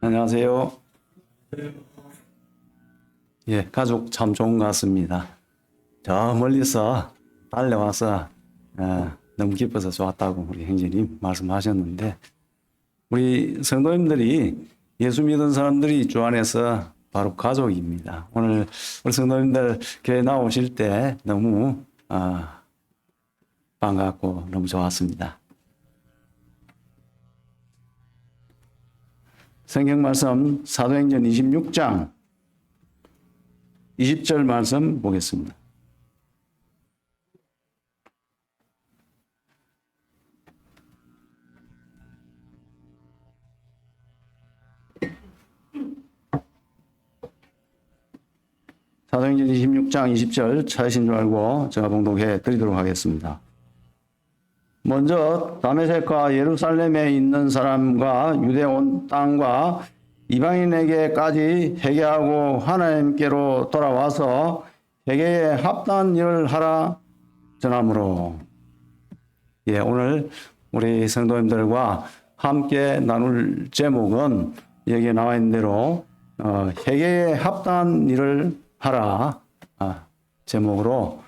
안녕하세요. 예, 가족 참 좋은 것 같습니다. 저 멀리서 달려와서 너무 기뻐서 좋았다고 우리 형제님 말씀하셨는데, 우리 성도님들이 예수 믿은 사람들이 주 안에서 바로 가족입니다. 오늘 우리 성도님들 교회 나오실 때 너무 반갑고 너무 좋았습니다. 성경 말씀 사도행전 26장 20절 말씀 보겠습니다. 사도행전 26장 20절 찾으신 줄 알고 제가 봉독해 드리도록 하겠습니다. 먼저 다메섹과 예루살렘에 있는 사람과 유대 온 땅과 이방인에게까지 회개하고 하나님께로 돌아와서 회개에 합당한 일을 하라 전하므로. 예, 오늘 우리 성도님들과 함께 나눌 제목은 여기에 나와 있는 대로 회개에 합당한 일을 하라 제목으로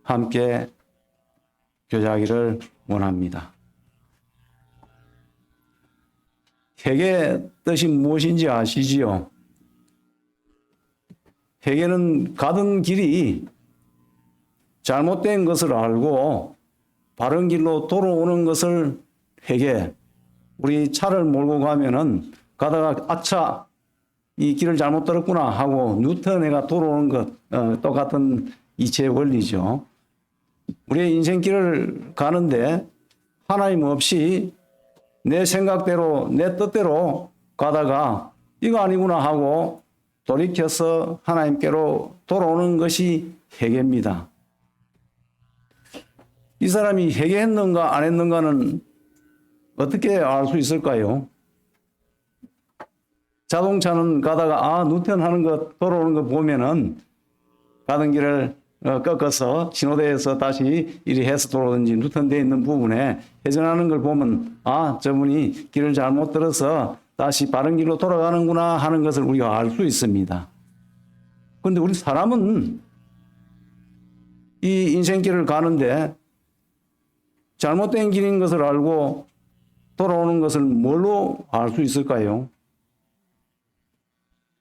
함께 교제하기를 원합니다. 회개의 뜻이 무엇인지 아시지요? 회개는 가던 길이 잘못된 것을 알고 바른 길로 돌아오는 것을 회개. 우리 차를 몰고 가면은 가다가 아차 이 길을 잘못 들었구나 하고 뉴턴에가 돌아오는 것 똑같은 이치의 원리죠. 우리의 인생길을 가는데 하나님 없이 내 생각대로 내 뜻대로 가다가 이거 아니구나 하고 돌이켜서 하나님께로 돌아오는 것이 회개입니다. 이 사람이 회개했는가 안 했는가는 어떻게 알 수 있을까요? 자동차는 가다가 뉴턴 하는 것 돌아오는 거 보면은 가던 길을 꺾어서 신호대에서 다시 이리 해서 돌아오든지 뉴턴되어 있는 부분에 회전하는 걸 보면 저분이 길을 잘못 들어서 다시 바른 길로 돌아가는구나 하는 것을 우리가 알 수 있습니다. 그런데 우리 사람은 이 인생길을 가는데 잘못된 길인 것을 알고 돌아오는 것을 뭘로 알 수 있을까요?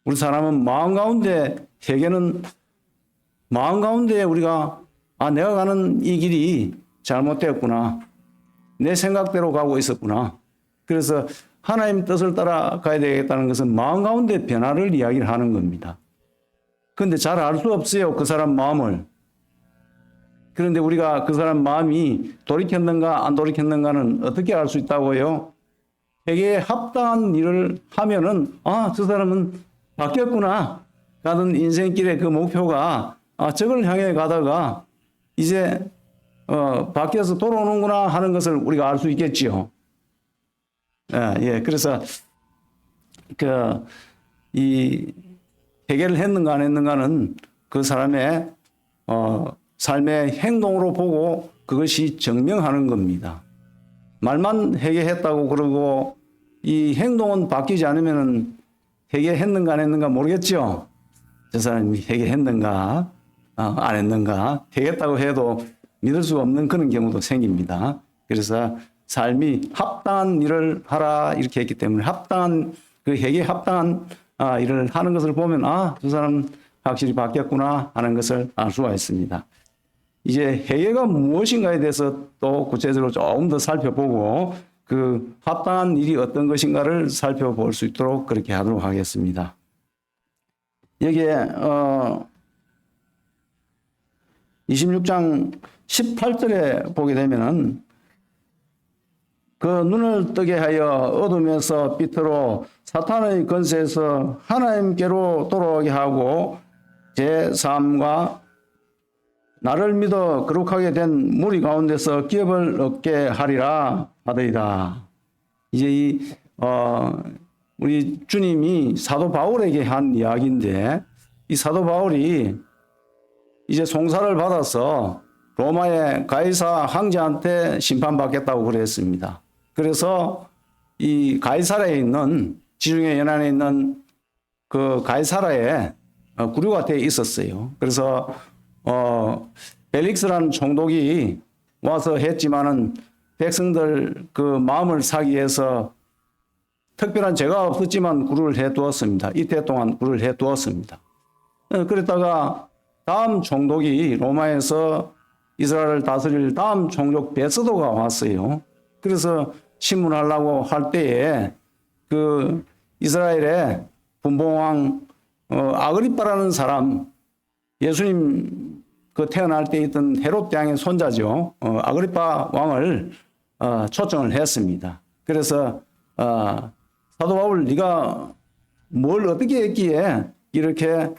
우리 사람은 마음 가운데 회개는 마음 가운데 우리가 내가 가는 이 길이 잘못되었구나. 내 생각대로 가고 있었구나. 그래서 하나님 뜻을 따라 가야 되겠다는 것은 마음 가운데 변화를 이야기를 하는 겁니다. 그런데 잘 알 수 없어요. 그 사람 마음을. 그런데 우리가 그 사람 마음이 돌이켰는가 안 돌이켰는가는 어떻게 알 수 있다고요? 회개에 합당한 일을 하면은 저 사람은 바뀌었구나. 가던 인생길의 그 목표가 저걸 향해 가다가 이제 바뀌어서 돌아오는구나 하는 것을 우리가 알 수 있겠지요. 예, 그래서 이 회개를 했는가 안 했는가는 그 사람의 삶의 행동으로 보고 그것이 증명하는 겁니다. 말만 회개했다고 그러고 이 행동은 바뀌지 않으면은 회개했는가 안 했는가 모르겠죠. 저 사람이 회개했는가 안 했는가. 회개했다고 해도 믿을 수 없는 그런 경우도 생깁니다. 그래서 삶이 합당한 일을 하라 이렇게 했기 때문에 합당한 그 회개에 합당한 일을 하는 것을 보면 저 사람 확실히 바뀌었구나 하는 것을 알 수가 있습니다. 이제 회개가 무엇인가에 대해서 또 구체적으로 조금 더 살펴보고 그 합당한 일이 어떤 것인가를 살펴볼 수 있도록 그렇게 하도록 하겠습니다. 여기에 26장 18절에 보게 되면은 그 눈을 뜨게 하여 어둠에서 빛으로 사탄의 권세에서 하나님께로 돌아오게 하고 제3과 나를 믿어 거룩하게 된 무리 가운데서 기업을 얻게 하리라 하더이다. 이제 우리 주님이 사도 바울에게 한 이야기인데 이 사도 바울이 이제 송사를 받아서 로마의 가이사 황제한테 심판받겠다고 그랬습니다. 그래서 이 가이사랴에 있는 지중해 연안에 있는 그 가이사라에 구류가 되어 있었어요. 그래서 벨릭스라는 총독이 와서 했지만은 백성들 그 마음을 사기 위해서 특별한 죄가 없었지만 구류를 해두었습니다. 이태 동안 구류를 해두었습니다. 그랬다가 다음 총독이 로마에서 이스라엘을 다스릴 다음 총독 베스도가 왔어요. 그래서 신문하려고 할 때에 그 이스라엘의 분봉왕 아그리빠라는 사람, 예수님 그 태어날 때 있던 헤롯 대왕의 손자죠. 아그리빠 왕을 초청을 했습니다. 그래서 사도 바울, 네가 뭘 어떻게 했기에 이렇게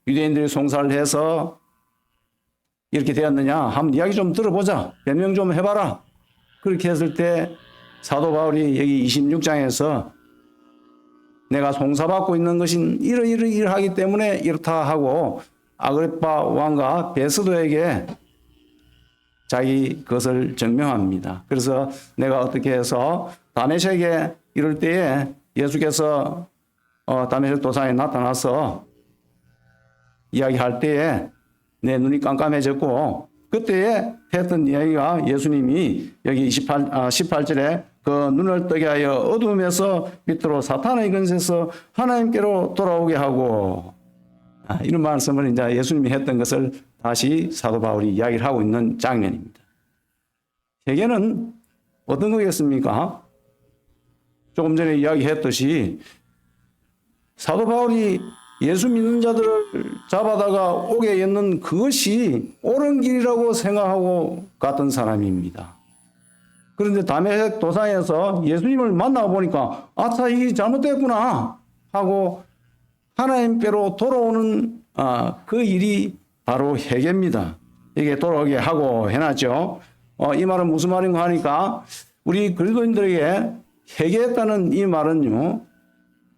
유대인들이 송사를 해서 이렇게 되었느냐 한번 이야기 좀 들어보자. 변명 좀 해봐라. 그렇게 했을 때 사도 바울이 여기 26장에서 내가 송사받고 있는 것은 이러이러하기 때문에 이렇다 하고 아그리빠 왕과 베스도에게 자기 것을 증명합니다. 그래서 내가 어떻게 해서 다메섹에 이럴 때에 예수께서 다메섹 도상에 나타나서 이야기할 때에 내 눈이 깜깜해졌고 그때에 했던 이야기가 예수님이 여기 18절에 그 눈을 뜨게 하여 어둠에서 빛으로 사탄의 근세에서 하나님께로 돌아오게 하고 이런 말씀을 이제 예수님이 했던 것을 다시 사도 바울이 이야기를 하고 있는 장면입니다. 세계는 어떤 거겠습니까? 조금 전에 이야기했듯이 사도 바울이 예수 믿는 자들을 잡아다가 오게 했는 그것이 옳은 길이라고 생각하고 갔던 사람입니다. 그런데 다메섹 도상에서 예수님을 만나보니까 아차 이게 잘못됐구나 하고 하나님께로 돌아오는 그 일이 바로 회개입니다. 이게 돌아오게 하고 해놨죠. 이 말은 무슨 말인가 하니까 우리 그리스도인들에게 회개했다는 이 말은요.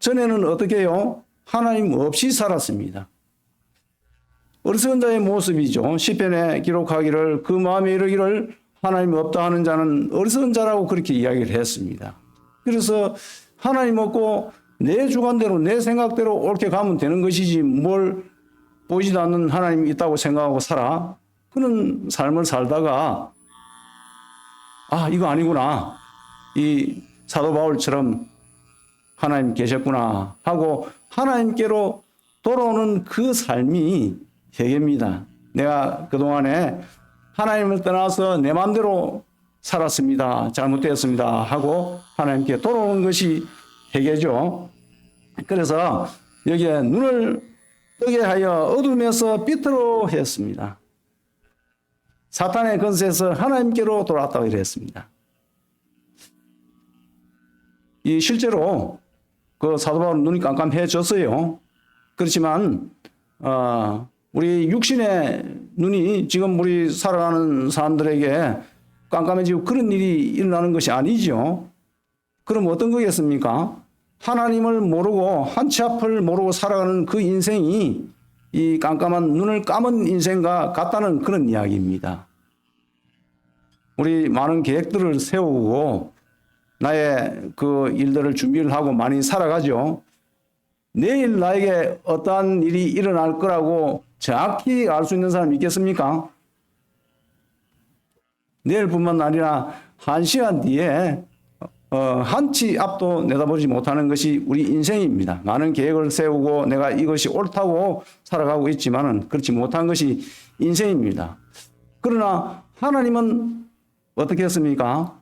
전에는 어떻게 해요? 하나님 없이 살았습니다. 어리석은 자의 모습이죠. 시편에 기록하기를 그 마음에 이르기를 하나님 없다 하는 자는 어리석은 자라고 그렇게 이야기를 했습니다. 그래서 하나님 없고 내 주관대로 내 생각대로 옳게 가면 되는 것이지 뭘 보이지도 않는 하나님이 있다고 생각하고 살아. 그런 삶을 살다가 이거 아니구나. 이 사도 바울처럼 하나님 계셨구나 하고 하나님께로 돌아오는 그 삶이 회개입니다. 내가 그동안에 하나님을 떠나서 내 마음대로 살았습니다. 잘못되었습니다. 하고 하나님께 돌아오는 것이 회개죠. 그래서 여기에 눈을 뜨게 하여 어둠에서 빛으로 했습니다. 사탄의 권세에서 하나님께로 돌아왔다고 이랬습니다. 이 실제로 그 사도 바울은 눈이 깜깜해졌어요. 그렇지만 우리 육신의 눈이 지금 우리 살아가는 사람들에게 깜깜해지고 그런 일이 일어나는 것이 아니죠. 그럼 어떤 거겠습니까? 하나님을 모르고 한 치 앞을 모르고 살아가는 그 인생이 이 깜깜한 눈을 감은 인생과 같다는 그런 이야기입니다. 우리 많은 계획들을 세우고 나의 그 일들을 준비를 하고 많이 살아가죠. 내일 나에게 어떠한 일이 일어날 거라고 정확히 알 수 있는 사람이 있겠습니까? 내일뿐만 아니라 1시간 뒤에 한 치 앞도 내다보지 못하는 것이 우리 인생입니다. 많은 계획을 세우고 내가 이것이 옳다고 살아가고 있지만은 그렇지 못한 것이 인생입니다. 그러나 하나님은 어떻게 했습니까?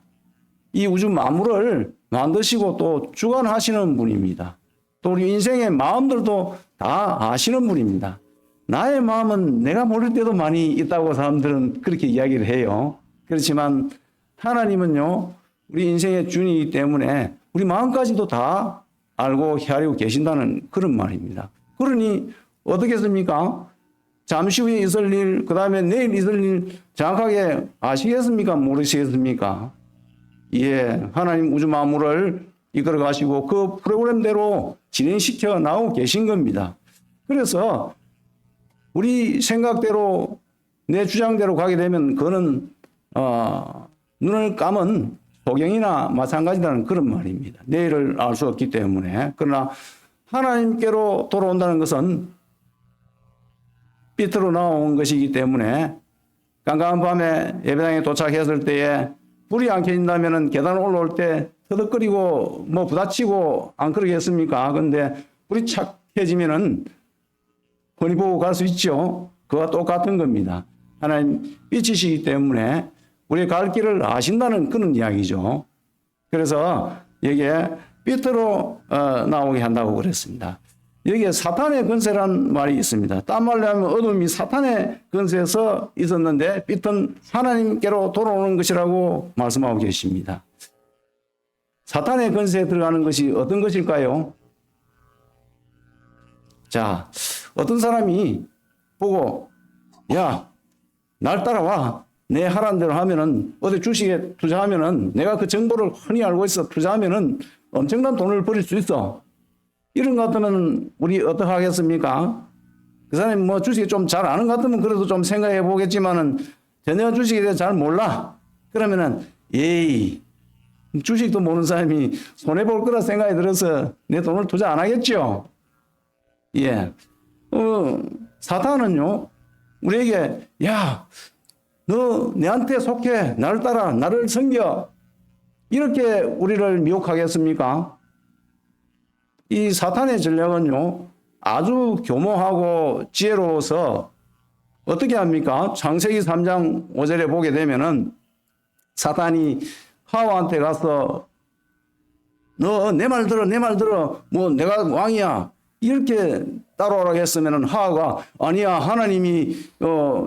이 우주 만물을 만드시고 또 주관하시는 분입니다. 또 우리 인생의 마음들도 다 아시는 분입니다. 나의 마음은 내가 모를 때도 많이 있다고 사람들은 그렇게 이야기를 해요. 그렇지만 하나님은요, 우리 인생의 주인이기 때문에 우리 마음까지도 다 알고 헤아리고 계신다는 그런 말입니다. 그러니 어떻겠습니까? 잠시 후에 있을 일, 그 다음에 내일 있을 일 정확하게 아시겠습니까? 모르시겠습니까? 예, 하나님 우주 만물을 이끌어 가시고 그 프로그램대로 진행시켜 나오고 계신 겁니다. 그래서 우리 생각대로 내 주장대로 가게 되면 그거는 눈을 감은 소경이나 마찬가지라는 그런 말입니다. 내일을 알 수 없기 때문에. 그러나 하나님께로 돌아온다는 것은 빛으로 나온 것이기 때문에 깜깜한 밤에 예배당에 도착했을 때에 불이 안 켜진다면 계단 올라올 때 터덕거리고 뭐 부딪히고 안 그러겠습니까? 근데 불이 착 켜지면은 훤히 보고 갈 수 있죠. 그와 똑같은 겁니다. 하나님 빛이시기 때문에 우리의 갈 길을 아신다는 그런 이야기죠. 그래서 여기에 빛으로 나오게 한다고 그랬습니다. 여기에 사탄의 권세란 말이 있습니다. 딴 말로 하면 어둠이 사탄의 권세에서 있었는데 빛은 하나님께로 돌아오는 것이라고 말씀하고 계십니다. 사탄의 권세에 들어가는 것이 어떤 것일까요? 자, 어떤 사람이 보고 야, 날 따라와. 내 하라는 대로 하면은 어디 주식에 투자하면은 내가 그 정보를 흔히 알고 있어. 투자하면은 엄청난 돈을 벌일 수 있어. 이런 것 같으면 우리 어떻게 하겠습니까? 그 사람이 뭐 주식에 좀 잘 아는 것 같으면 그래도 좀 생각해 보겠지만은 전혀 주식에 대해 잘 몰라. 그러면은 에이, 주식도 모르는 사람이 손해 볼 거라 생각이 들어서 내 돈을 투자 안 하겠죠. 예. 사탄은요, 우리에게 야, 너 내한테 속해. 나를 따라. 나를 섬겨. 이렇게 우리를 미혹하겠습니까? 이 사탄의 전략은요, 아주 교모하고 지혜로워서 어떻게 합니까? 창세기 3장 5절에 보게 되면은 사탄이 하와한테 가서 너 내 말 들어, 내 말 들어. 뭐 내가 왕이야. 이렇게 따라오라고 했으면은 하와가 아니야, 하나님이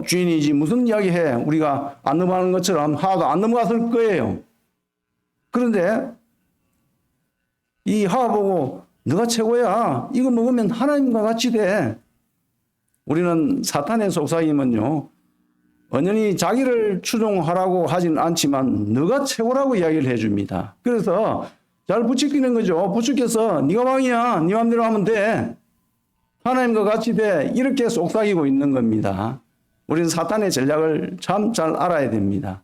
주인이지 무슨 이야기해. 우리가 안 넘어가는 것처럼 하와가 안 넘어갔을 거예요. 그런데 이 하와 보고 너가 최고야. 이거 먹으면 하나님과 같이 돼. 우리는 사탄의 속삭임은요, 언연히 자기를 추종하라고 하진 않지만 너가 최고라고 이야기를 해줍니다. 그래서 잘 부추기는 거죠. 부추겨서 네가 왕이야. 네 맘대로 하면 돼. 하나님과 같이 돼. 이렇게 속삭이고 있는 겁니다. 우리는 사탄의 전략을 참 잘 알아야 됩니다.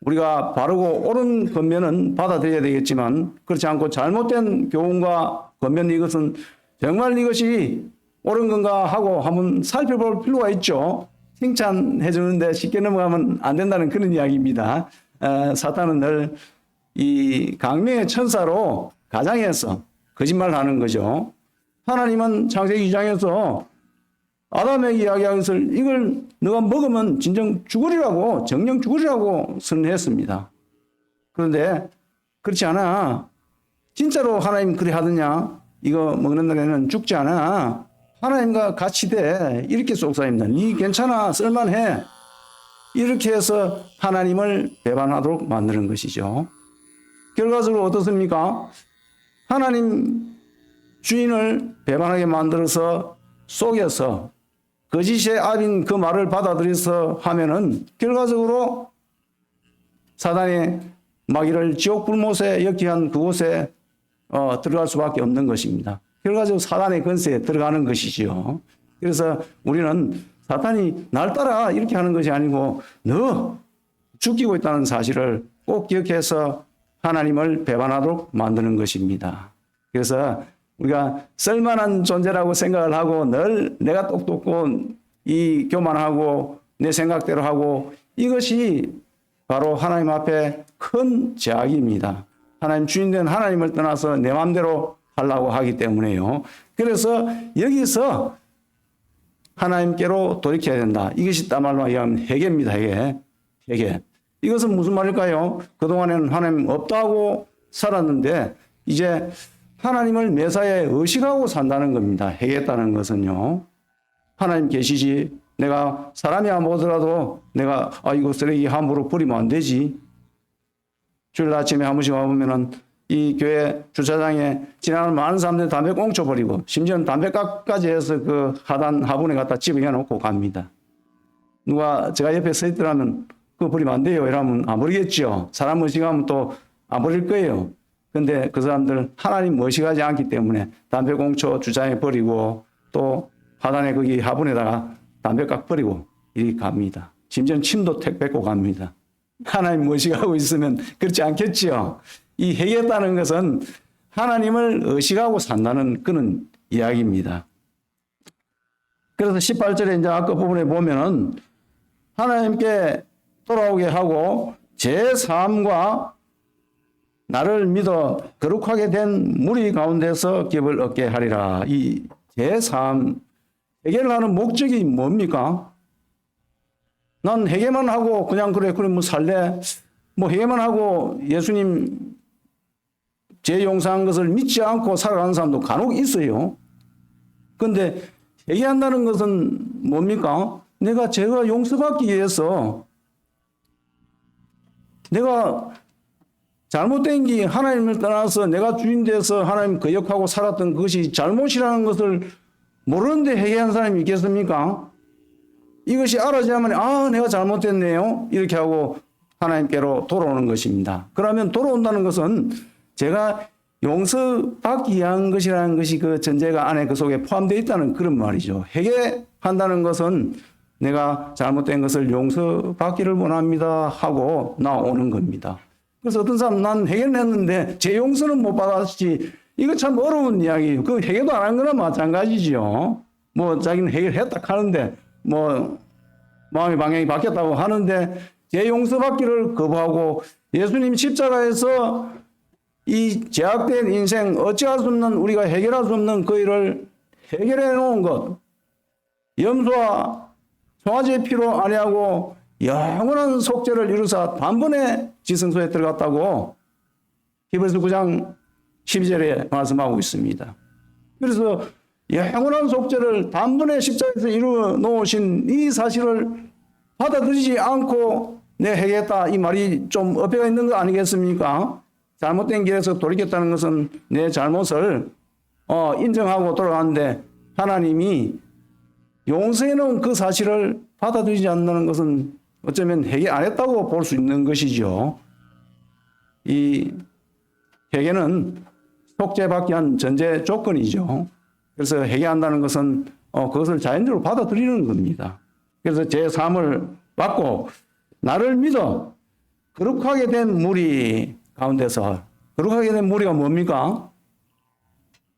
우리가 바르고 옳은 권면은 받아들여야 되겠지만 그렇지 않고 잘못된 교훈과 권면, 이것은 정말 이것이 옳은 건가 하고 한번 살펴볼 필요가 있죠. 칭찬해 주는데 쉽게 넘어가면 안 된다는 그런 이야기입니다. 사탄은 늘 이 강명의 천사로 가장해서 거짓말하는 거죠. 하나님은 창세기 2장에서 아담에게 이야기한 것을 이걸 너가 먹으면 진정 죽으리라고, 정령 죽으리라고 선언했습니다. 그런데 그렇지 않아. 진짜로 하나님 그리 하더냐? 이거 먹는 날에는 죽지 않아. 하나님과 같이 돼. 이렇게 속삭입니다. 니 괜찮아. 쓸만해. 이렇게 해서 하나님을 배반하도록 만드는 것이죠. 결과적으로 어떻습니까? 하나님 주인을 배반하게 만들어서 속여서 거짓의 압인 그 말을 받아들여서 하면은 결과적으로 사단의 마귀를 지옥 불못에 역기한 그곳에 들어갈 수밖에 없는 것입니다. 결과적으로 사단의 권세에 들어가는 것이지요. 그래서 우리는 사탄이 날 따라 이렇게 하는 것이 아니고 너 죽이고 있다는 사실을 꼭 기억해서 하나님을 배반하도록 만드는 것입니다. 그래서 우리가 쓸만한 존재라고 생각을 하고 늘 내가 똑똑고 이 교만하고 내 생각대로 하고 이것이 바로 하나님 앞에 큰 제약입니다. 하나님 주인된 하나님을 떠나서 내 마음대로 하려고 하기 때문에요. 그래서 여기서 하나님께로 돌이켜야 된다. 이것이 딴 말로 하면 회개입니다. 회개. 이것은 무슨 말일까요? 그동안에는 하나님 없다고 살았는데 이제 하나님을 매사에 의식하고 산다는 겁니다. 회개했다는 것은요. 하나님 계시지. 내가 사람이 안 보더라도 내가 이거 쓰레기 함부로 버리면 안 되지. 주일 아침에 한 번씩 와보면은 이 교회 주차장에 지나가는 많은 사람들이 담배 꽁초 버리고 심지어는 담배값까지 해서 그 하단 화분에 갖다 집어해 놓고 갑니다. 누가 제가 옆에 서 있더라면 그거 버리면 안 돼요 이러면 안 버리겠죠. 사람 의식하면 또 안 버릴 거예요. 근데 그 사람들 하나님 의식하지 않기 때문에 담배 꽁초 주차장에 버리고 또 하단에 거기 화분에다가 담배값 버리고 이렇게 갑니다. 심지어는 침도 택 뱉고 갑니다. 하나님 의식하고 있으면 그렇지 않겠지요. 이 회개했다는 것은 하나님을 의식하고 산다는 그런 이야기입니다. 그래서 18절에 이제 아까 부분에 보면은 하나님께 돌아오게 하고 제 삶과 나를 믿어 거룩하게 된 무리 가운데서 기업을 얻게 하리라. 이 제 삶, 회개를 하는 목적이 뭡니까? 난 회개만 하고 그냥 그래 뭐 살래? 뭐 회개만 하고 예수님 죄 용서한 것을 믿지 않고 살아가는 사람도 간혹 있어요. 그런데 회개한다는 것은 뭡니까? 내가 죄가 용서받기 위해서 내가 잘못된 게 하나님을 떠나서 내가 주인 돼서 하나님 거역하고 살았던 그것이 잘못이라는 것을 모르는데 회개한 사람이 있겠습니까? 이것이 알아야만 내가 잘못됐네요. 이렇게 하고 하나님께로 돌아오는 것입니다. 그러면 돌아온다는 것은 제가 용서받기 위한 것이라는 것이 그 전제가 안에 그 속에 포함되어 있다는 그런 말이죠. 회개한다는 것은 내가 잘못된 것을 용서받기를 원합니다 하고 나오는 겁니다. 그래서 어떤 사람 난 회개를 했는데 제 용서는 못 받았지. 이거 참 어려운 이야기예요. 그 회개도 안 한 거나 마찬가지죠. 뭐 자기는 회개를 했다 하는데 뭐 마음의 방향이 바뀌었다고 하는데 제 용서받기를 거부하고 예수님 십자가에서 이 제약된 인생 어찌할 수 없는 우리가 해결할 수 없는 그 일을 해결해 놓은 것 염소와 송아지의 피로 아니하고 영원한 속죄를 이루사 단번에 지성소에 들어갔다고 히브리서 9장 12절에 말씀하고 있습니다. 그래서 영원한 속죄를 단번에 십자가에서 이루어 놓으신 이 사실을 받아들이지 않고 내 회개했다 이 말이 좀 어폐가 있는 거 아니겠습니까? 잘못된 길에서 돌이켰다는 것은 내 잘못을 인정하고 돌아가는데 하나님이 용서해 놓은 그 사실을 받아들이지 않는 것은 어쩌면 회개 안 했다고 볼 수 있는 것이죠. 이 회개는 속죄받기 위한 전제 조건이죠. 그래서 회개한다는 것은 그것을 자연적으로 받아들이는 겁니다. 그래서 제 삶을 받고 나를 믿어 거룩하게 된 무리 가운데서 거룩하게 된 무리가 뭡니까?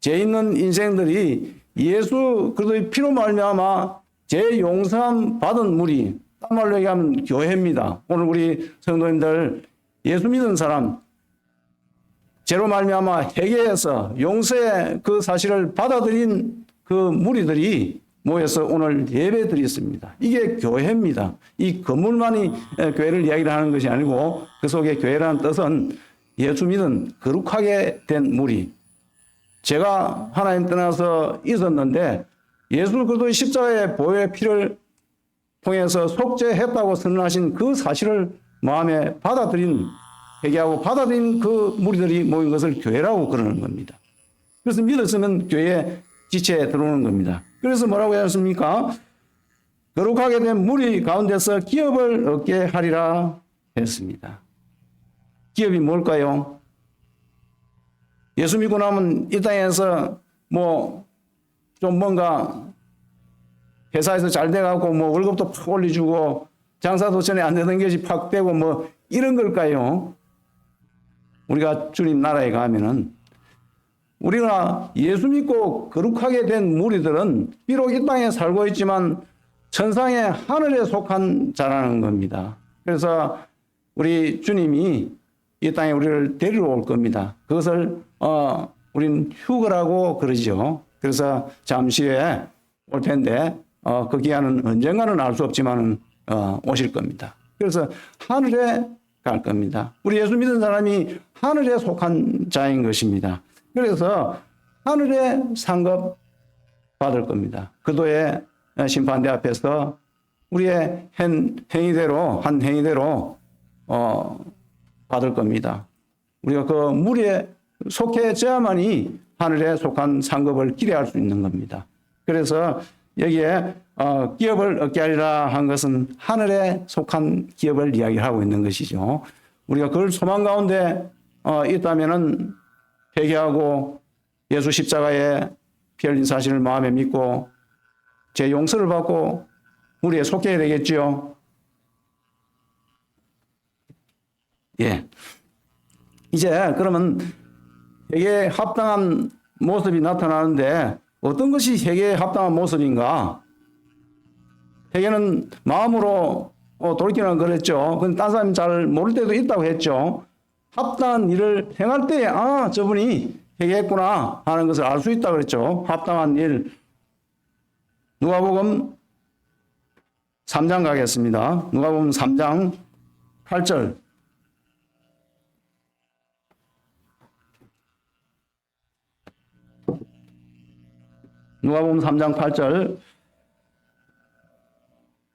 죄 있는 인생들이 예수 그리스도의 피로 말미암아 죄 용서함 받은 무리, 딴 말로 얘기하면 교회입니다. 오늘 우리 성도님들 예수 믿은 사람 죄로 말미암아 회개해서 용서의 그 사실을 받아들인 그 무리들이 모여서 오늘 예배 드렸습니다. 이게 교회입니다. 이 건물만이 교회를 이야기하는 것이 아니고 그 속에 교회라는 뜻은 예수 믿은 거룩하게 된 무리. 제가 하나님 떠나서 있었는데 예수 그리스도의 십자가의 보혈의 피를 통해서 속죄했다고 선언하신 그 사실을 마음에 받아들인 회개하고 받아들인 그 무리들이 모인 것을 교회라고 그러는 겁니다. 그래서 믿었으면 교회 지체에 들어오는 겁니다. 그래서 뭐라고 했습니까? 거룩하게 된 무리 가운데서 기업을 얻게 하리라 했습니다. 기업이 뭘까요? 예수 믿고 나면 이 땅에서 좀 뭔가 회사에서 잘 돼갖고 월급도 팍 올려주고 장사도 전에 안 되던 것이 팍 되고 이런 걸까요? 우리가 주님 나라에 가면은 우리가 예수 믿고 거룩하게 된 무리들은 비록 이 땅에 살고 있지만 천상의 하늘에 속한 자라는 겁니다. 그래서 우리 주님이 이 땅에 우리를 데리러 올 겁니다. 그것을 우리는 휴거라고 그러죠. 그래서 잠시 후에 올 텐데 그 기한은 언젠가는 알 수 없지만 오실 겁니다. 그래서 하늘에 갈 겁니다. 우리 예수 믿은 사람이 하늘에 속한 자인 것입니다. 그래서 하늘에 상급 받을 겁니다. 그도의 심판대 앞에서 우리의 한 행위대로 받을 겁니다. 우리가 그 무리에 속해져야만이 하늘에 속한 상급을 기대할 수 있는 겁니다. 그래서 여기에 기업을 얻게 하리라 한 것은 하늘에 속한 기업을 이야기하고 있는 것이죠. 우리가 그걸 소망 가운데 있다면은 회개하고 예수 십자가에 피 흘린 사실을 마음에 믿고 제 용서를 받고 우리에 속해야 되겠지요. 예. 이제 그러면 회개에 합당한 모습이 나타나는데 어떤 것이 회개에 합당한 모습인가? 회개는 마음으로 돌이키는 그랬죠. 근데 딴 사람이 잘 모를 때도 있다고 했죠. 합당한 일을 행할 때, 저분이 회개했구나 하는 것을 알 수 있다고 그랬죠. 합당한 일. 누가복음 3장 가겠습니다. 누가복음 3장 8절. 누가복음 3장 8절.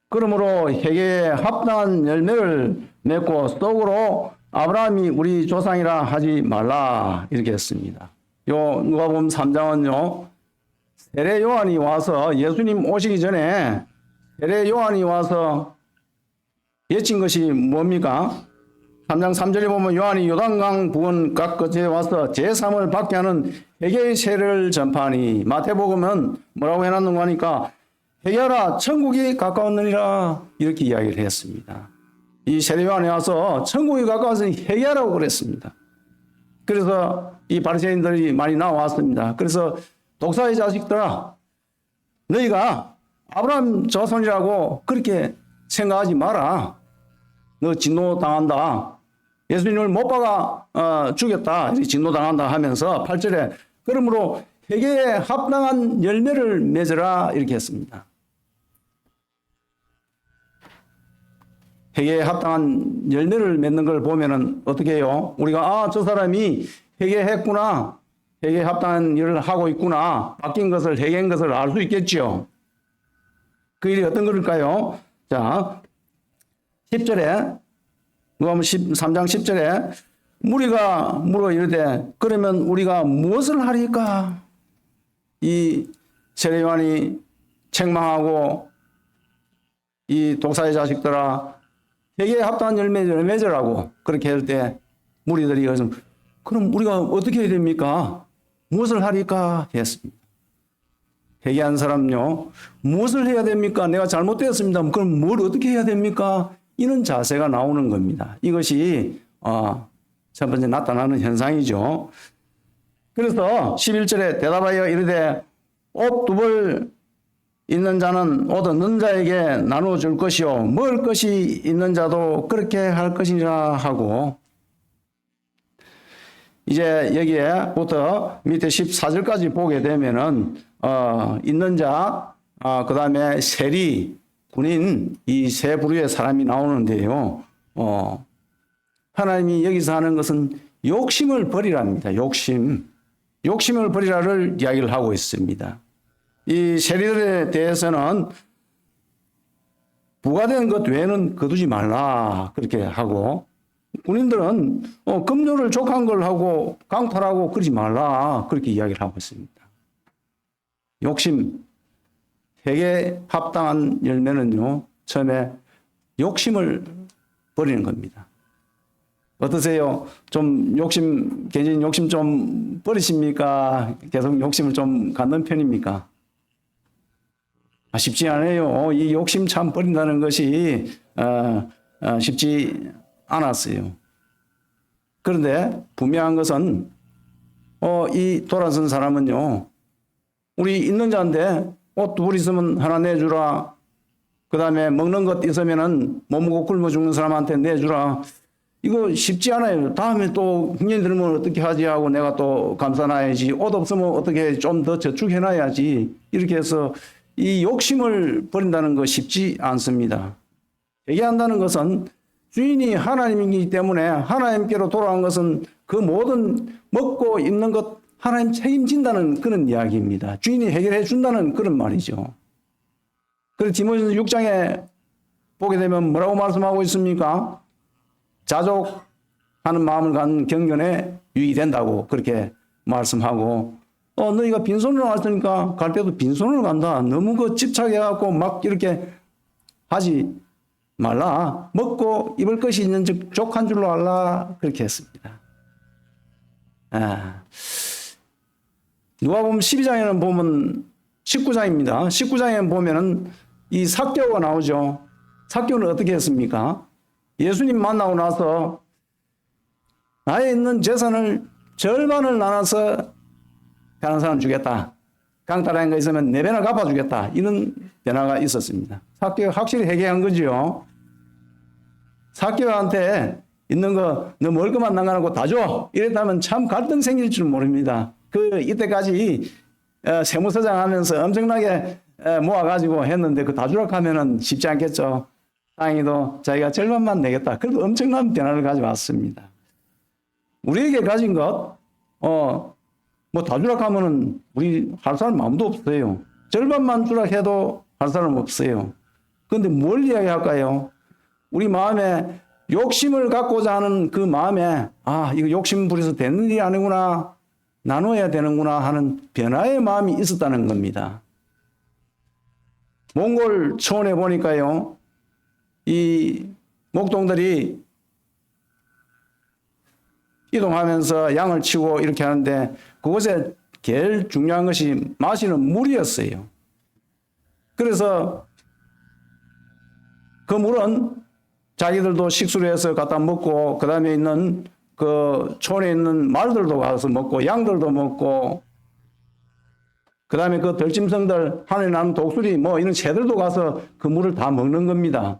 그러므로 회개에 합당한 열매를 맺고 떡으로 아브라함이 우리 조상이라 하지 말라 이렇게 했습니다. 요 누가복음 3장은요. 세례 요한이 와서 예수님 오시기 전에 세례 요한이 와서 외친 것이 뭡니까? 3장 3절에 보면 요한이 요단강 부근 각 끝에 와서 제3을 받게 하는 회개의 세례를 전파하니 마태복음은 뭐라고 해놨는가 하니까 회개하라 천국이 가까웠느니라 이렇게 이야기를 했습니다. 이 세례 요한이 와서 천국이 가까워서 회개하라고 그랬습니다. 그래서 이 바리새인들이 많이 나왔습니다. 그래서 독사의 자식들아 너희가 아브라함 자손이라고 그렇게 생각하지 마라. 너 진노당한다. 예수님을 못 박아 죽였다. 진노당한다 하면서 8절에 그러므로 회개에 합당한 열매를 맺으라 이렇게 했습니다. 회개에 합당한 열매를 맺는 걸 보면은 어떻게 해요? 우리가 저 사람이 회개했구나. 회개에 합당한 일을 하고 있구나. 바뀐 것을 회개한 것을 알 수 있겠죠. 그 일이 어떤 것일까요? 자, 10절에 누가복음 3장 10절에 무리가 물어 이르되 그러면 우리가 무엇을 하리까? 이 세례 요한이 책망하고 이 독사의 자식들아 회개에 합당한 열매를 맺으라고 그렇게 할 때 무리들이 그럼 우리가 어떻게 해야 됩니까? 무엇을 하리까? 했습니다. 회개한 사람요 무엇을 해야 됩니까? 내가 잘못되었습니다. 그럼 뭘 어떻게 해야 됩니까? 이런 자세가 나오는 겁니다. 이것이 첫 번째 나타나는 현상이죠. 그래서 11절에 대답하여 이르되 옷 두 벌 있는 자는 옷 없는 자에게 나눠줄 것이요 먹을 것이 있는 자도 그렇게 할 것이라 하고 이제 여기에부터 밑에 14절까지 보게 되면은 있는 자 그 다음에 세리 군인 이 세 부류의 사람이 나오는데요. 하나님이 여기서 하는 것은 욕심을 버리랍니다. 욕심을 버리라를 이야기를 하고 있습니다. 이 세리들에 대해서는 부과된 것 외에는 거두지 말라 그렇게 하고 군인들은 급료를 족한 걸 하고 강탈하고 그러지 말라 그렇게 이야기를 하고 있습니다. 욕심, 회개에 합당한 열매는요 처음에 욕심을 버리는 겁니다. 어떠세요? 좀 개인 욕심 좀 버리십니까? 계속 욕심을 좀 갖는 편입니까? 쉽지 않아요. 이 욕심 참 버린다는 것이 쉽지 않았어요. 그런데 분명한 것은 이 돌아선 사람은요. 우리 있는 자인데 옷 두 벌 있으면 하나 내주라. 그 다음에 먹는 것 있으면은 못 먹고 굶어 죽는 사람한테 내주라. 이거 쉽지 않아요. 다음에 또 흉년 들면 어떻게 하지 하고 내가 또 감싸놔야지. 옷 없으면 어떻게 좀 더 저축해놔야지. 이렇게 해서 이 욕심을 버린다는 거 쉽지 않습니다. 회개한다는 것은 주인이 하나님이기 때문에 하나님께로 돌아간 것은 그 모든 먹고 입는 것 하나님 책임진다는 그런 이야기입니다. 주인이 해결해 준다는 그런 말이죠. 그래서 디모데전서 6장에 보게 되면 뭐라고 말씀하고 있습니까? 자족하는 마음을 갖는 경건에 유의된다고 그렇게 말씀하고 너희가 빈손으로 왔으니까 갈 때도 빈손으로 간다. 너무 집착해갖고 막 이렇게 하지 말라. 먹고 입을 것이 있는 즉 족한 줄로 알라. 그렇게 했습니다. 누가복음 12장에는 보면 19장입니다. 19장에 보면은 이 삭개오가 나오죠. 삭개오는 어떻게 했습니까? 예수님 만나고 나서 나에 있는 재산을 절반을 나눠서 가는 사람 주겠다. 강탈한 거 있으면 4배나 갚아주겠다. 이런 변화가 있었습니다. 사개오 확실히 해결한 거죠. 사개오한테 있는 거 너 먹을 것만 남겨놓고 다 줘. 이랬다면 참 갈등 생길 줄 모릅니다. 이때까지 세무서장 하면서 엄청나게 모아가지고 했는데 그 다 주라 하면은 쉽지 않겠죠. 다행히도 자기가 절반만 내겠다. 그래도 엄청난 변화를 가져왔습니다. 우리에게 가진 것, 뭐 다 주라 하면은 우리 할 사람 아무도 없어요. 절반만 주라 해도 할 사람 없어요. 그런데 뭘 이야기할까요? 우리 마음에 욕심을 갖고자 하는 그 마음에 이거 욕심 부려서 되는 일이 아니구나. 나눠야 되는구나 하는 변화의 마음이 있었다는 겁니다. 몽골 초원에 보니까요. 이 목동들이 이동하면서 양을 치고 이렇게 하는데 그것에 제일 중요한 것이 마시는 물이었어요. 그래서 그 물은 자기들도 식수로 해서 갖다 먹고 그 다음에 있는 그 촌에 있는 말들도 가서 먹고 양들도 먹고 그 다음에 그 들짐승들 하늘에 나는 독수리 뭐 이런 새들도 가서 그 물을 다 먹는 겁니다.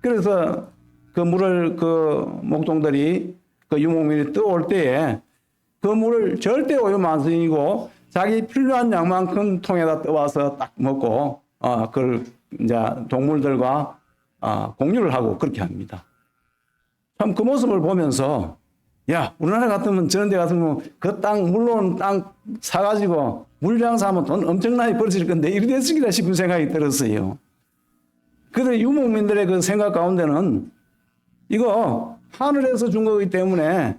그래서 그 물을 그 목동들이 그 유목민이 떠올 때에 그 물을 절대 오염 안 쓰이고 자기 필요한 양만큼 통에다 떠와서 딱 먹고 그걸 이제 동물들과 공유를 하고 그렇게 합니다. 참 그 모습을 보면서 야 우리나라 같으면 저런 데 같으면 그 땅 물론 땅 사가지고 물장사하면 돈 엄청나게 벌어질 건데 이리 됐으리라 싶은 생각이 들었어요. 그들 유목민들의 그 생각 가운데는 이거 하늘에서 준 거기 때문에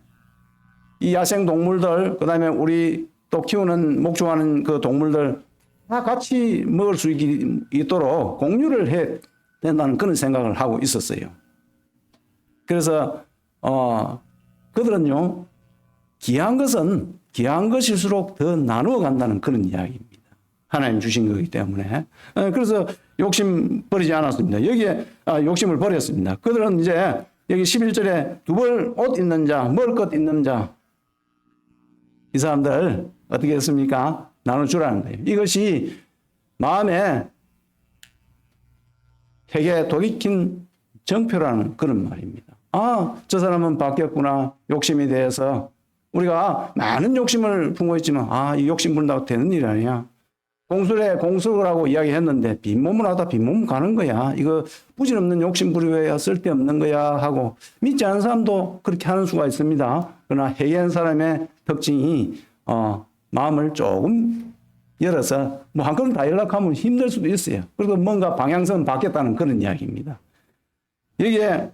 이 야생 동물들 그다음에 우리 또 키우는 목축하는 그 동물들 다 같이 먹을 수 있도록 공유를 해야 된다는 그런 생각을 하고 있었어요. 그래서 그들은요 귀한 것은 귀한 것일수록 더 나누어 간다는 그런 이야기입니다. 하나님 주신 거기 때문에. 그래서 욕심 버리지 않았습니다. 여기에 욕심을 버렸습니다. 그들은 이제 여기 11절에 두 벌 옷 있는 자, 먹을 것 있는 자, 이 사람들 어떻게 했습니까? 나눠주라는 거예요. 이것이 마음에 되게 돌이킨 정표라는 그런 말입니다. 저 사람은 바뀌었구나. 욕심에 대해서. 우리가 많은 욕심을 품고 있지만, 이 욕심 부른다고 되는 일 아니야. 공술에 공술을 하고 이야기했는데, 빈몸을 하다 빈몸 가는 거야. 이거 부질없는 욕심 부려야 쓸데없는 거야. 하고, 믿지 않은 사람도 그렇게 하는 수가 있습니다. 그러나 해이한 사람의 특징이, 마음을 조금 열어서, 뭐 한 걸음 다 연락하면 힘들 수도 있어요. 그래도 뭔가 방향성은 바뀌었다는 그런 이야기입니다. 여기에,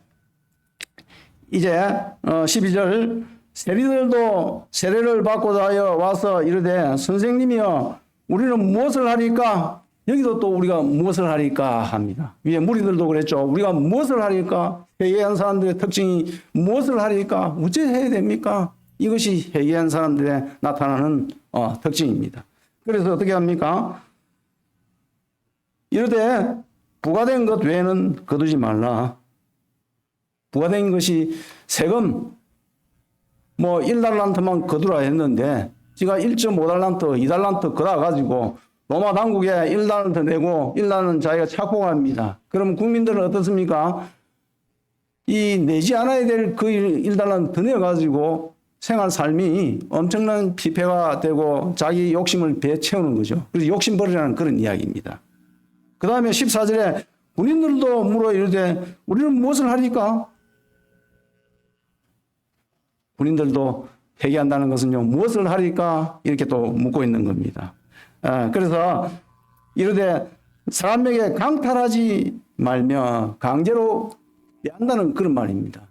이제 12절 세리들도 세례를 받고자 하여 와서 이르되 선생님이여 우리는 무엇을 하리까? 여기도 또 우리가 무엇을 하리까 합니다. 위에 무리들도 그랬죠. 우리가 무엇을 하리까? 회개한 사람들의 특징이 무엇을 하리까? 어째 해야 됩니까? 이것이 회개한 사람들의 나타나는 특징입니다. 그래서 어떻게 합니까? 이르되 부과된 것 외에는 거두지 말라. 부과된 것이 세금 뭐 1달란트만 거두라 했는데 지가 1.5달란트, 2달란트 거둬가지고 로마 당국에 1달란트 내고 1달란트 자기가 착복합니다. 그러면 국민들은 어떻습니까? 이 내지 않아야 될 그 1달란트 더 내가지고 생활 삶이 엄청난 피폐가 되고 자기 욕심을 배 채우는 거죠. 그래서 욕심 버리라는 그런 이야기입니다. 그 다음에 14절에 군인들도 물어 이르되 우리는 무엇을 하리까? 군인들도 회개한다는 것은요, 무엇을 하리까? 이렇게 또 묻고 있는 겁니다. 그래서 이르되 사람에게 강탈하지 말며 강제로 빼앗는다는 그런 말입니다.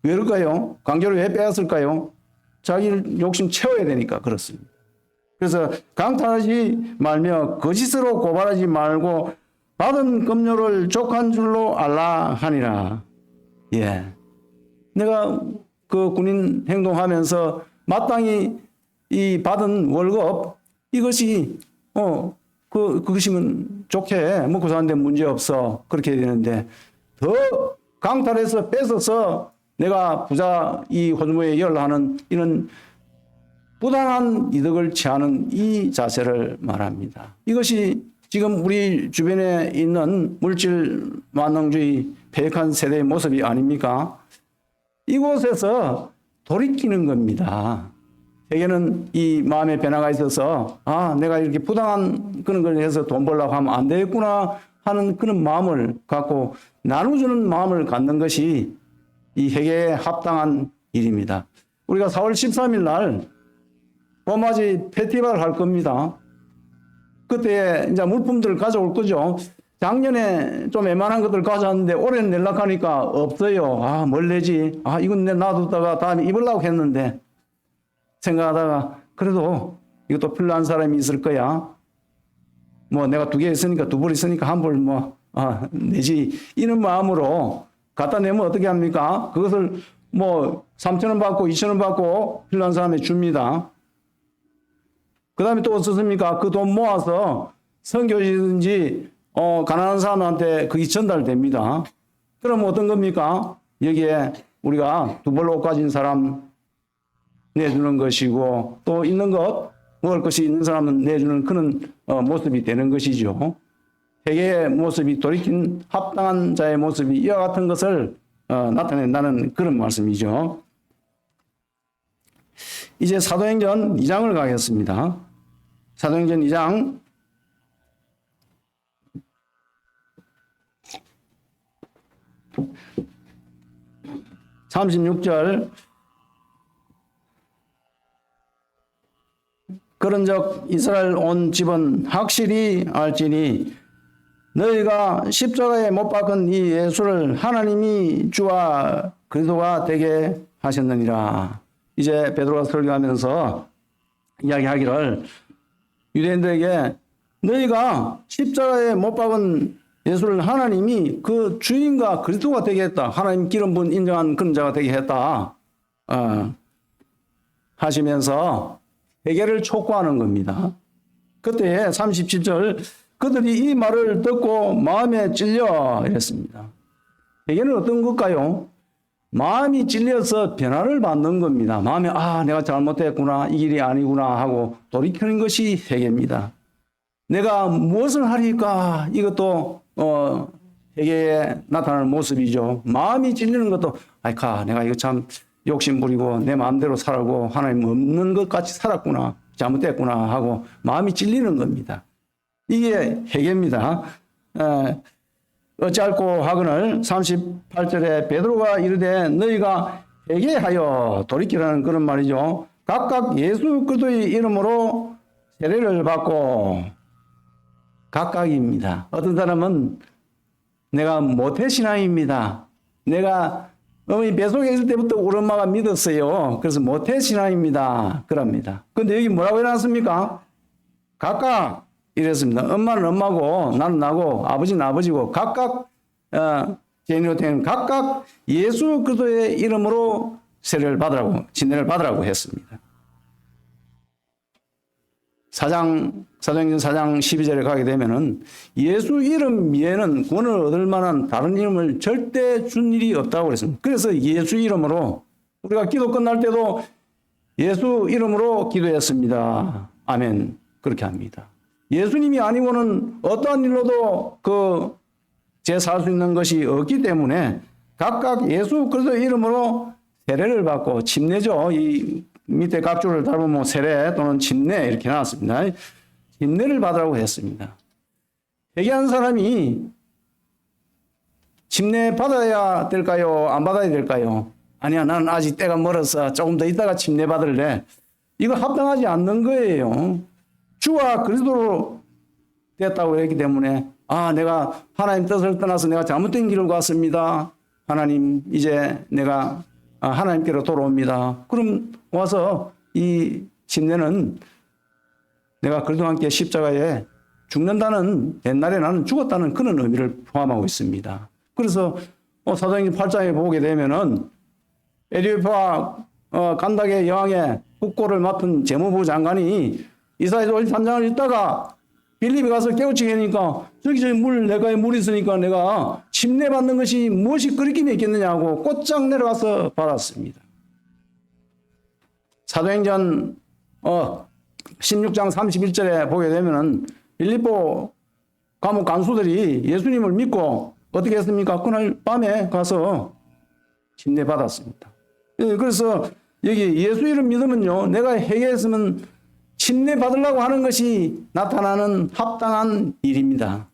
왜 그럴까요? 강제로 왜 빼앗을까요? 자기 욕심 채워야 되니까 그렇습니다. 그래서 강탈하지 말며 거짓으로 고발하지 말고 받은 급료를 족한 줄로 알라 하니라. 예. 내가 그 군인 행동하면서 마땅히 이 받은 월급 이것이 그것이면 좋게 먹고 사는데 문제 없어 그렇게 되는데 더 강탈해서 뺏어서 내가 부자 이 호주머니에 열하는 이런 부당한 이득을 취하는 이 자세를 말합니다. 이것이 지금 우리 주변에 있는 물질 만능주의 폐역한 세대의 모습이 아닙니까? 이곳에서 돌이키는 겁니다. 대개는 이 마음의 변화가 있어서 내가 이렇게 부당한 그런 걸 해서 돈 벌려고 하면 안 되겠구나 하는 그런 마음을 갖고 나눠주는 마음을 갖는 것이 이 회개에 합당한 일입니다. 우리가 4월 13일 날 봄맞이 페스티벌을 할 겁니다. 그때 이제 물품들을 가져올 거죠. 작년에 좀 웬만한 것들 가져왔는데 올해는 내려고 하니까 없어요. 뭘 내지? 이건 내 놔뒀다가 다음에 입으려고 했는데 생각하다가 그래도 이것도 필요한 사람이 있을 거야. 뭐 내가 2개 있으니까 2벌 있으니까 1벌 내지. 이런 마음으로 갖다 내면 어떻게 합니까? 그것을 3,000원 받고 2,000원 받고 필요한 사람에 줍니다. 그 다음에 또 어떻습니까? 그 돈 모아서 선교지든지 가난한 사람한테 그게 전달됩니다. 그럼 어떤 겁니까? 여기에 우리가 2벌 옷 가진 사람 내주는 것이고 또 있는 것 먹을 것이 있는 사람은 내주는 그런 모습이 되는 것이죠. 회개의 모습이 돌이킨 합당한 자의 모습이 이와 같은 것을 나타낸다는 그런 말씀이죠. 이제 사도행전 2장을 가겠습니다. 사도행전 2장 36절 그런즉 이스라엘 온 집은 확실히 알지니 너희가 십자가에 못 박은 이 예수를 하나님이 주와 그리스도가 되게 하셨느니라. 이제 베드로가 설교하면서 이야기하기를 유대인들에게 너희가 십자가에 못 박은 예수를 하나님이 그 주인과 그리스도가 되게 했다. 하나님 기름 부은 인정한 그런 자가 되게 했다. 하시면서 회개를 촉구하는 겁니다. 그때 37절 그들이 이 말을 듣고 마음에 찔려 이랬습니다. 회개는 어떤 것일까요? 마음이 찔려서 변화를 받는 겁니다. 마음에 내가 잘못했구나 이 길이 아니구나 하고 돌이키는 것이 회개입니다. 내가 무엇을 하리까 이것도 회개에 나타나는 모습이죠. 마음이 찔리는 것도 내가 이거 참 욕심부리고 내 마음대로 살고 하나님 없는 것 같이 살았구나 잘못됐구나 하고 마음이 찔리는 겁니다. 이게 회개입니다. 어찌할꼬 하거늘 38절에 베드로가 이르되 너희가 회개하여 돌이키라는 그런 말이죠. 각각 예수 그리스도의 이름으로 세례를 받고 각각입니다. 어떤 사람은 내가 모태신앙입니다. 내가 어머니 뱃속에 있을 때부터 우리 엄마가 믿었어요. 그래서 모태신앙입니다. 그럽니다. 그런데 여기 뭐라고 해놨습니까? 각각 이랬습니다. 엄마는 엄마고 나는 나고 아버지는 아버지고 각각 제니로테는 각각 예수 그리스도의 이름으로 세례를 받으라고 진례를 받으라고 했습니다. 사도행전 4장 12절에 가게 되면은 예수 이름 위에는 구원을 얻을 만한 다른 이름을 절대 준 일이 없다고 그랬습니다. 그래서 예수 이름으로 우리가 기도 끝날 때도 예수 이름으로 기도했습니다. 아멘. 그렇게 합니다. 예수님이 아니고는 어떠한 일로도 살 수 있는 것이 없기 때문에 각각 예수 그리스도 이름으로 세례를 받고 침례죠. 이 밑에 각주를 닮으면 세례 또는 침례 이렇게 나왔습니다. 침례를 받으라고 했습니다. 회개한 사람이 침례 받아야 될까요? 안 받아야 될까요? 아니야, 나는 아직 때가 멀어서 조금 더 있다가 침례 받을래. 이거 합당하지 않는 거예요. 주와 그리스도로 됐다고 했기 때문에 내가 하나님 뜻을 떠나서 내가 잘못된 길을 갔습니다. 하나님 이제 내가 하나님께로 돌아옵니다. 그럼 와서 이 침례는 내가 그리스도와 함께 십자가에 죽는다는 옛날에 나는 죽었다는 그런 의미를 포함하고 있습니다. 그래서 사도행전 8장에 보게 되면은 에디오피아 간닥의 여왕의 국고를 맡은 재무부 장관이 이사야서 53장을 읽다가 빌립에 가서 깨우치게 하니까 저기 내가에 물이 있으니까 내가 침례받는 것이 무엇이 그렇게 있겠느냐고 곧장 내려가서 받았습니다. 사도행전 16장 31절에 보게 되면은 빌립보 감옥 간수들이 예수님을 믿고 어떻게 했습니까? 그날 밤에 가서 침례받았습니다. 그래서 여기 예수 이름 믿으면요, 내가 회개했으면 침례받으려고 하는 것이 나타나는 합당한 일입니다.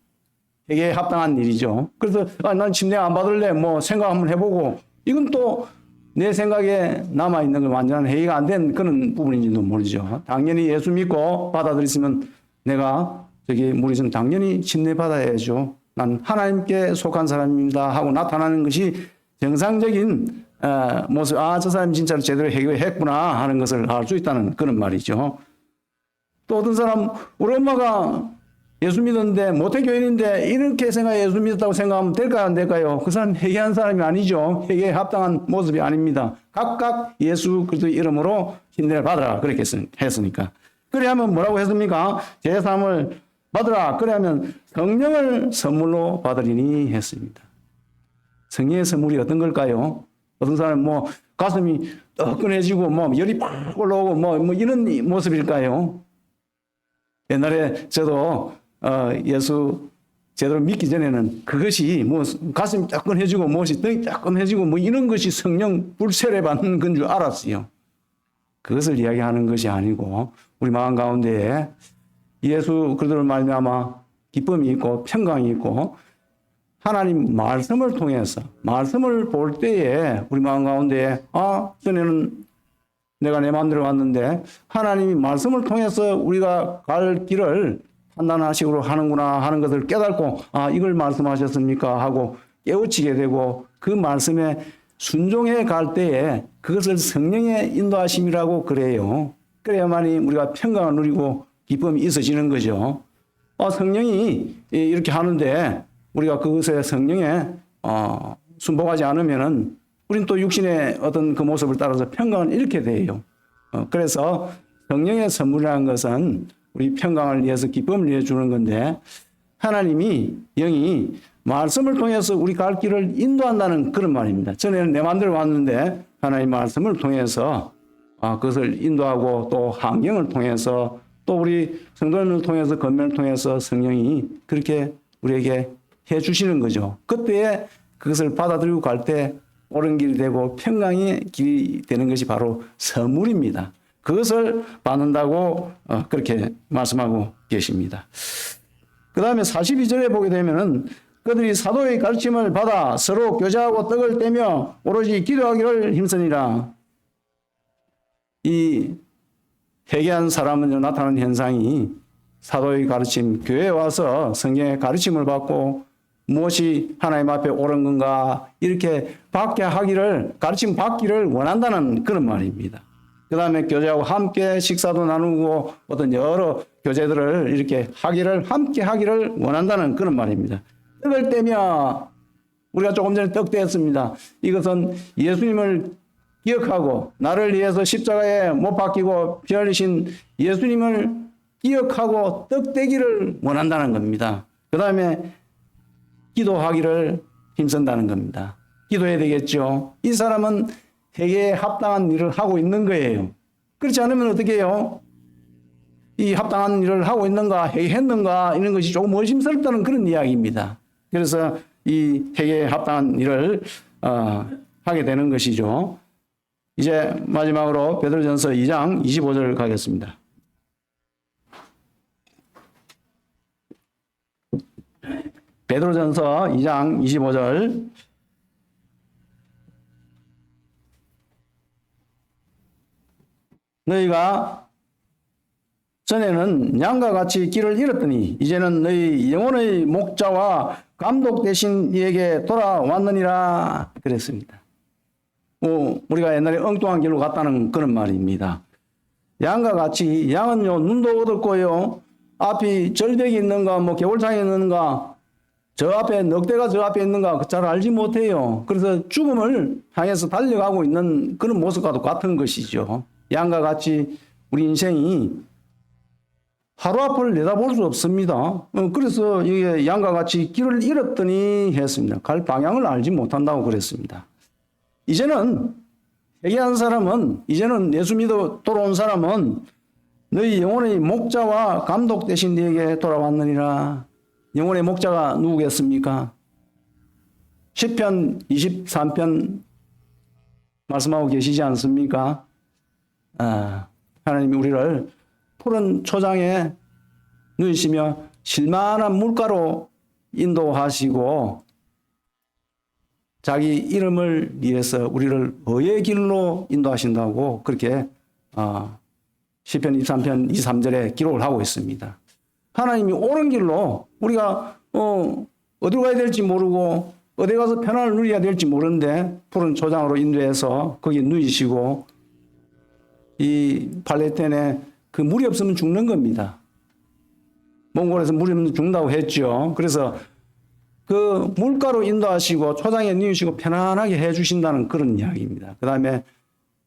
회개에 합당한 일이죠. 그래서 난 침례 안 받을래 뭐 생각 한번 해보고, 이건 또 내 생각에 남아있는 건 완전한 회개가 안 된 그런 부분인지도 모르죠. 당연히 예수 믿고 받아들였으면 내가 물이 있으면 당연히 침례받아야죠. 난 하나님께 속한 사람입니다 하고 나타나는 것이 정상적인 모습. 저 사람이 진짜로 제대로 회개했구나 하는 것을 알 수 있다는 그런 말이죠. 또 어떤 사람, 우리 엄마가 예수 믿었는데 모태교인인데 이렇게 예수 믿었다고 생각하면 될까요, 안 될까요? 그 사람 회개한 사람이 아니죠. 회개에 합당한 모습이 아닙니다. 각각 예수 그리스도 이름으로 침례를 받으라 그렇게 했으니까. 그래 하면 뭐라고 했습니까? 제3을 받으라. 그래 하면 성령을 선물로 받으리니 했습니다. 성령의 선물이 어떤 걸까요? 어떤 사람은 가슴이 뜨끈해지고 열이 팍 올라오고 뭐 이런 모습일까요? 옛날에 저도 예수 제대로 믿기 전에는 그것이 가슴이 따끈해지고 등이 따끈해지고 이런 것이 성령 불세례 받는 건 줄 알았어요. 그것을 이야기하는 것이 아니고 우리 마음 가운데에 예수 그리스도를 말미암아 기쁨이 있고 평강이 있고 하나님 말씀을 통해서 말씀을 볼 때에 우리 마음 가운데에 전에는 내가 내 마음대로 왔는데 하나님이 말씀을 통해서 우리가 갈 길을 판단하시고 하는구나 하는 것을 깨닫고 이걸 말씀하셨습니까 하고 깨우치게 되고 그 말씀에 순종해 갈 때에 그것을 성령의 인도하심이라고 그래요. 그래야만이 우리가 평강을 누리고 기쁨이 있어지는 거죠. 성령이 이렇게 하는데 우리가 그것에 성령에 순복하지 않으면은 우리는 또 육신의 어떤 그 모습을 따라서 평강을 잃게 돼요. 그래서 성령의 선물이라는 것은 우리 평강을 위해서 기쁨을 위해 주는 건데 하나님이 영이 말씀을 통해서 우리 갈 길을 인도한다는 그런 말입니다. 전에는 내 마음대로 왔는데 하나님 말씀을 통해서 그것을 인도하고 또 환경을 통해서 또 우리 성도님을 통해서 건면을 통해서 성령이 그렇게 우리에게 해 주시는 거죠. 그때에 그것을 받아들이고 갈 때 옳은 길이 되고 평강의 길이 되는 것이 바로 선물입니다. 그것을 받는다고 그렇게 말씀하고 계십니다. 그 다음에 42절에 보게 되면은 그들이 사도의 가르침을 받아 서로 교제하고 떡을 떼며 오로지 기도하기를 힘쓰니라. 이 회개한 사람은 나타나는 현상이 사도의 가르침, 교회에 와서 성경의 가르침을 받고 무엇이 하나님 앞에 옳은 건가 이렇게 받게 하기를, 가르침 받기를 원한다는 그런 말입니다. 그 다음에 교제하고 함께 식사도 나누고 어떤 여러 교제들을 이렇게 함께 하기를 원한다는 그런 말입니다. 떡을 떼며 우리가 조금 전에 떡 떼었습니다. 이것은 예수님을 기억하고 나를 위해서 십자가에 못 박히고 피 흘리신 예수님을 기억하고 떡 떼기를 원한다는 겁니다. 그 다음에 기도하기를 힘쓴다는 겁니다. 기도해야 되겠죠. 이 사람은 회개에 합당한 일을 하고 있는 거예요. 그렇지 않으면 어떻게 해요? 이 합당한 일을 하고 있는가, 회개했는가 이런 것이 조금 의심스럽다는 그런 이야기입니다. 그래서 이 회개에 합당한 일을 하게 되는 것이죠. 이제 마지막으로 베드로전서 2장 25절 가겠습니다. 베드로전서 2장 25절. 너희가 전에는 양과 같이 길을 잃었더니 이제는 너희 영혼의 목자와 감독 되신 이에게 돌아왔느니라 그랬습니다. 우리가 옛날에 엉뚱한 길로 갔다는 그런 말입니다. 양과 같이, 양은요 눈도 어둡고요 앞이 절벽이 있는가 겨울창이 있는가 저 앞에 늑대가 저 앞에 있는가 잘 알지 못해요. 그래서 죽음을 향해서 달려가고 있는 그런 모습과도 같은 것이죠. 양과 같이 우리 인생이 하루 앞을 내다볼 수 없습니다. 그래서 이게 양과 같이 길을 잃었더니 했습니다. 갈 방향을 알지 못한다고 그랬습니다. 이제는 회개한 사람은, 이제는 예수 믿어 돌아온 사람은 너희 영혼의 목자와 감독 되신 네게 돌아왔느니라. 영혼의 목자가 누구겠습니까? 시편 23편 말씀하고 계시지 않습니까? 하나님이 우리를 푸른 초장에 누이시며 실만한 물가로 인도하시고 자기 이름을 위해서 우리를 의의 길로 인도하신다고 그렇게 시편 23편 2, 3절에 기록을 하고 있습니다. 하나님이 옳은 길로 우리가 어디로 가야 될지 모르고 어디 가서 편안을 누려야 될지 모르는데 푸른 초장으로 인도해서 거기 누이시고 이 팔레스타인에 그 물이 없으면 죽는 겁니다. 몽골에서 물이 없으면 죽는다고 했죠. 그래서 그 물가로 인도하시고 초장에 누이시고 편안하게 해주신다는 그런 이야기입니다. 그 다음에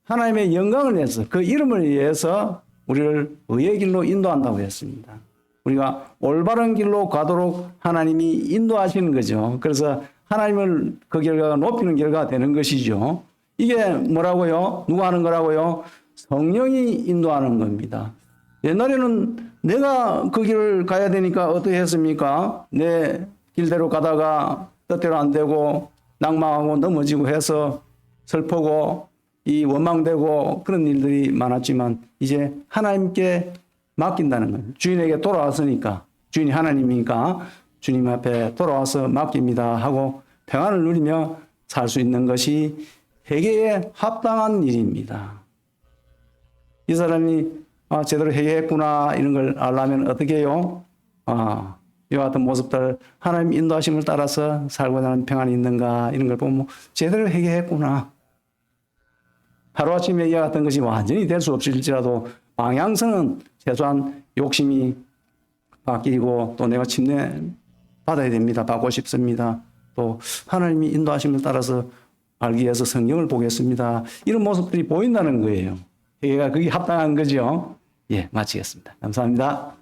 하나님의 영광을 위해서 그 이름을 위해서 우리를 의의 길로 인도한다고 했습니다. 우리가 올바른 길로 가도록 하나님이 인도하시는 거죠. 그래서 하나님을 그 결과가 높이는 결과가 되는 것이죠. 이게 뭐라고요? 누가 하는 거라고요? 성령이 인도하는 겁니다. 옛날에는 내가 그 길을 가야 되니까 어떻게 했습니까? 내 길대로 가다가 뜻대로 안 되고 낙망하고 넘어지고 해서 슬프고 이 원망되고 그런 일들이 많았지만 이제 하나님께 맡긴다는 거예요. 주인에게 돌아왔으니까 주인이 하나님이니까 주님 앞에 돌아와서 맡깁니다 하고 평안을 누리며 살 수 있는 것이 회개에 합당한 일입니다. 이 사람이 제대로 회개했구나 이런 걸 알려면 어떻게 해요? 이와 같은 모습들 하나님 인도하심을 따라서 살고자 하는 평안이 있는가 이런 걸 보면 제대로 회개했구나. 하루아침에 이와 같은 것이 완전히 될 수 없을지라도 방향성은 최소한 욕심이 바뀌고 또 내가 침례 받아야 됩니다. 받고 싶습니다. 또 하나님이 인도하심을 따라서 알기 위해서 성경을 보겠습니다. 이런 모습들이 보인다는 거예요. 회개가 그게 합당한 거죠. 예, 마치겠습니다. 감사합니다.